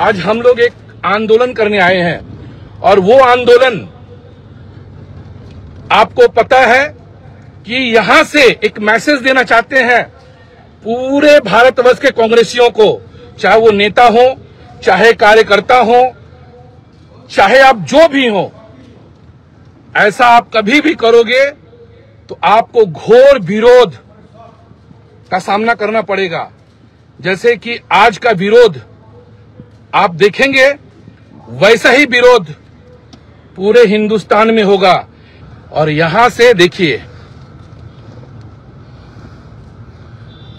आज हम लोग एक आंदोलन करने आए हैं और वो आंदोलन आपको पता है कि यहां से एक मैसेज देना चाहते हैं पूरे भारतवर्ष के कांग्रेसियों को, चाहे वो नेता हो, चाहे कार्यकर्ता हो, चाहे आप जो भी हो, ऐसा आप कभी भी करोगे तो आपको घोर विरोध का सामना करना पड़ेगा। जैसे कि आज का विरोध आप देखेंगे, वैसा ही विरोध पूरे हिंदुस्तान में होगा। और यहां से देखिए,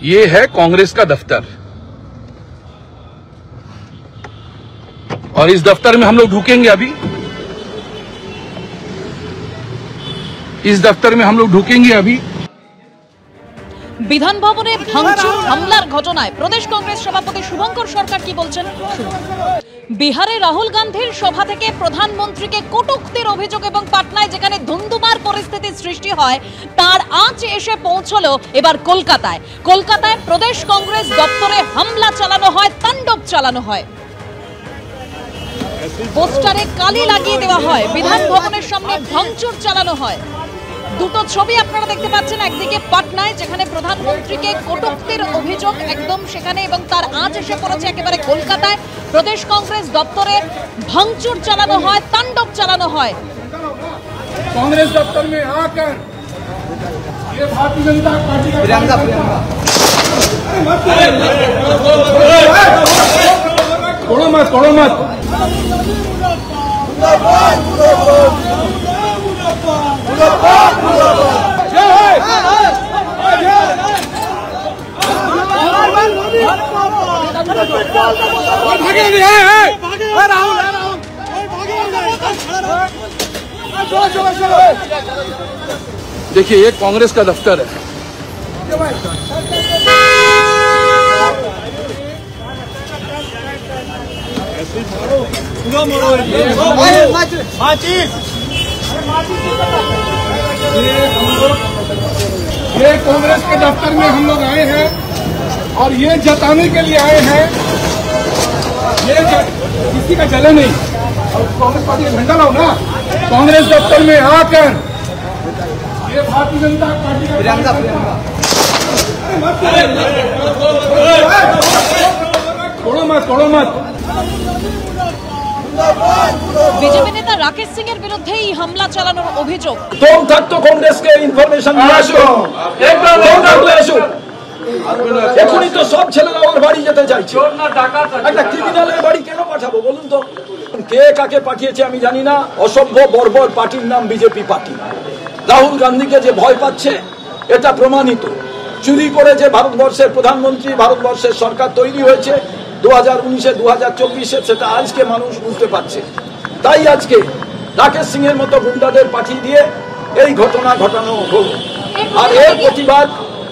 ये है कांग्रेस का दफ्तर और इस दफ्तर में हम लोग ढुकेंगे। अभी इस दफ्तर में हम लोग ढुकेंगे। अभी বিধান ভবনে ভাঙচুর হামলার ঘটনায় প্রদেশ কংগ্রেস সভাপতি শুভঙ্কর সরকার কি বলছেন? বিহারে রাহুল গান্ধীর সভা থেকে প্রধানমন্ত্রীকে কটূক্তির অভিযোগ এবং পাটনায় যেখানে ধুন্ধুমার পরিস্থিতি সৃষ্টি হয়, তার আঁচ এসে পৌঁছলো এবার কলকাতায়। কলকাতায় প্রদেশ কংগ্রেস দপ্তরে হামলা চালানো হয়, তাণ্ডব চালানো হয়, পোস্টারে কালি লাগিয়ে দেওয়া হয়, বিধান ভবনের সামনে ভাঙচুর চালানো হয়। দুটো ছবি আপনারা দেখতে পাচ্ছেন, একদিকে পাটনায় যেখানে প্রধানমন্ত্রীকে কটূক্তির অভিযোগ একদম সেখানে, এবং তার আঁচ এসে পড়েছে একেবারে কলকাতায়। প্রদেশ কংগ্রেস দপ্তরে ভাঙচুর চালানো হয়, তাণ্ডব চালানো হয়। कांग्रेस दफ्तर में आकर ये भारतीय जनता पार्टी छोड़ो मत, छोड़ो मत। देखिए, ये कांग्रेस का दफ्तर है। ये कांग्रेस के दफ्तर में हम लोग आए हैं और ये जताने के लिए आए हैं, ये किसी का जले नहीं, कांग्रेस पार्टी का झंडा लाओ ना। कांग्रेस दफ्तर में आकर ये भारतीय जनता पार्टी का छोड़ो मत, छोड़ो मत। বিজেপি নেতা রাকেশ সিং এর বিরুদ্ধে এই হামলা চালানোর অভিযোগ। তোম থাকতো কংগ্রেসকে ইনফরমেশন নিয়ে আসো, এখনই তো সব ছেলেরা ওর বাড়ি যেতে চাইছে। একটা ক্রিমিনালের বাড়ি কেন পাঠাবো বলুন তো? কে কাকে পাঠিয়েছে আমি জানি না। অসভ্য বর্বর পার্টির নাম বিজেপি পার্টি। রাহুল গান্ধীকে যে ভয় পাচ্ছে এটা প্রমাণিত। চুরি করে যে ভারতবর্ষের প্রধানমন্ত্রী, ভারতবর্ষের সরকার তৈরি হয়েছে 2019-এ 2024-এ, সেটা আজকে মানুষ বুঝতে পারছে। তাই আজকে রাকেশ সিং এর মতো গুন্ডাদের পাঠিয়ে দিয়ে এই ঘটনা ঘটানো হলো। আর এর প্রতিবাদ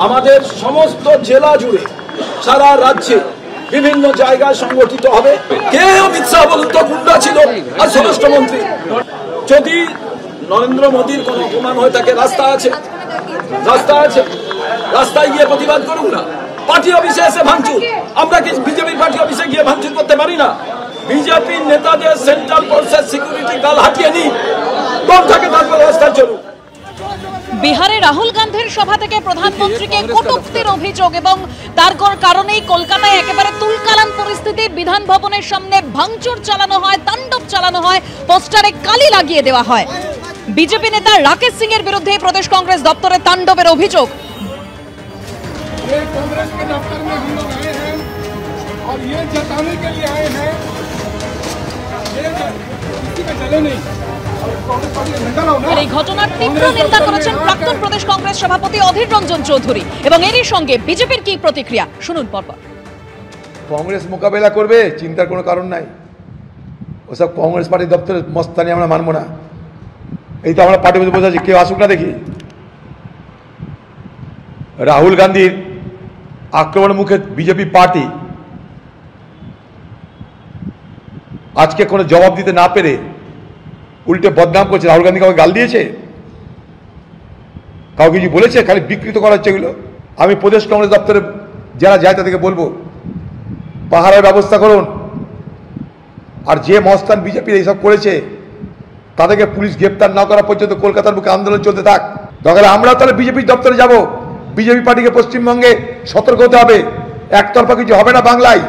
আমাদের সমস্ত জেলা জুড়ে, সারা রাজ্যে বিভিন্ন জায়গায় সংগঠিত হবে। কে অমিত শাহ বলুন তো গুন্ডা ছিল আর স্বরাষ্ট্রমন্ত্রী? যদি নরেন্দ্র মোদীর কোন অপমান হয়ে থাকে, রাস্তা আছে, রাস্তা আছে, রাস্তায় গিয়ে প্রতিবাদ করুন না। পার্টি অফিসে এসে ভাঙচুর, আমরা কি বিজেপির পার্টি অফিসে গিয়ে ভাঙচুর করতে পারি না? বিজেপির নেতাদের সেন্ট্রাল ফোর্সের সিকিউরিটি গাল হাঁটিয়ে নি, দম থাকে তারপর রাস্তায় চলুন। বিহারে রাহুল গান্ধীর সভা থেকে প্রধানমন্ত্রীকে কটূক্তির অভিযোগ এবং তার কারণেই কলকাতায় একেবারে তুলকালাম পরিস্থিতি। বিধান ভবনের সামনে ভাঙচুর চালানো হয়, তাণ্ডব চালানো হয়, পোস্টারে কালি লাগিয়ে দেওয়া হয়। বিজেপি নেতা রাকেশ সিং এর বিরুদ্ধে প্রদেশ কংগ্রেস দপ্তরে তাণ্ডবের অভিযোগ। ये कांग्रेस के दफ्तर में हम लोग आए हैं और ये जताने के लिए आए हैं, ये किसी का जले नहीं, कांग्रेस पार्टी का झंडा लाओ ना। এই ঘটনার তীব্র নিন্দা করেছেন প্রাক্তন প্রদেশ কংগ্রেস সভাপতি অধীর রঞ্জন চৌধুরী, এবং এরই সঙ্গে বিজেপির কি প্রতিক্রিয়া শুনুন পরপর। कांग्रेस মোকাবেলা করবে, চিন্তার কোনো কারণ নাই। ওসব কাংগ্রেস পার্টি দপ্তরের মস্তানি আমরা মানব না। এই তো আমরা পার্টি বসে বসে আছি, কেউ আসুক না দেখি। রাহুল গান্ধীর আক্রমণের মুখে বিজেপি পার্টি আজকে কোনো জবাব দিতে না পেরে উল্টে বদনাম করছে। রাহুল গান্ধী কাউকে গাল দিয়েছে? কাউকে কিছু বলেছে? খালি বিকৃত করা হচ্ছে এগুলো। আমি প্রদেশ কংগ্রেস দপ্তরে যারা যায় তাদেরকে বলবো, পাহাড়ের ব্যবস্থা করুন, আর যে মস্তান বিজেপির এইসব করেছে তাদেরকে পুলিশ গ্রেপ্তার না করা পর্যন্ত কলকাতার বুকে আন্দোলন চলতে থাক। দরকার আমরাও তাহলে বিজেপির দপ্তরে যাব। বিজেপি পার্টিকে পশ্চিমবঙ্গে সতর্ক হতে হবে, একতরফা কিছু হবে না বাংলায়।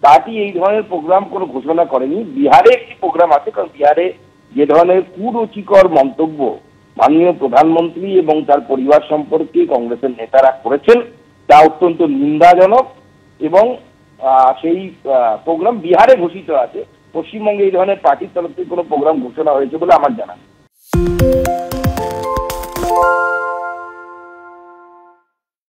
পার্টি এই ধরনের প্রোগ্রাম কোনো ঘোষণা করেনি। বিহারে একটি প্রোগ্রাম আছে, কারণ বিহারে যে ধরনের কুরুচিকর মন্তব্য মাননীয় প্রধানমন্ত্রী এবং তার পরিবার সম্পর্কে কংগ্রেসের নেতারা করেছেন তা অত্যন্ত নিন্দাজনক, এবং সেই প্রোগ্রাম বিহারে ঘোষিত আছে। পশ্চিমবঙ্গে এই ধরনের পার্টির তরফ থেকে কোনো প্রোগ্রাম ঘোষণা হয়েছে বলে আমার জানা নেই।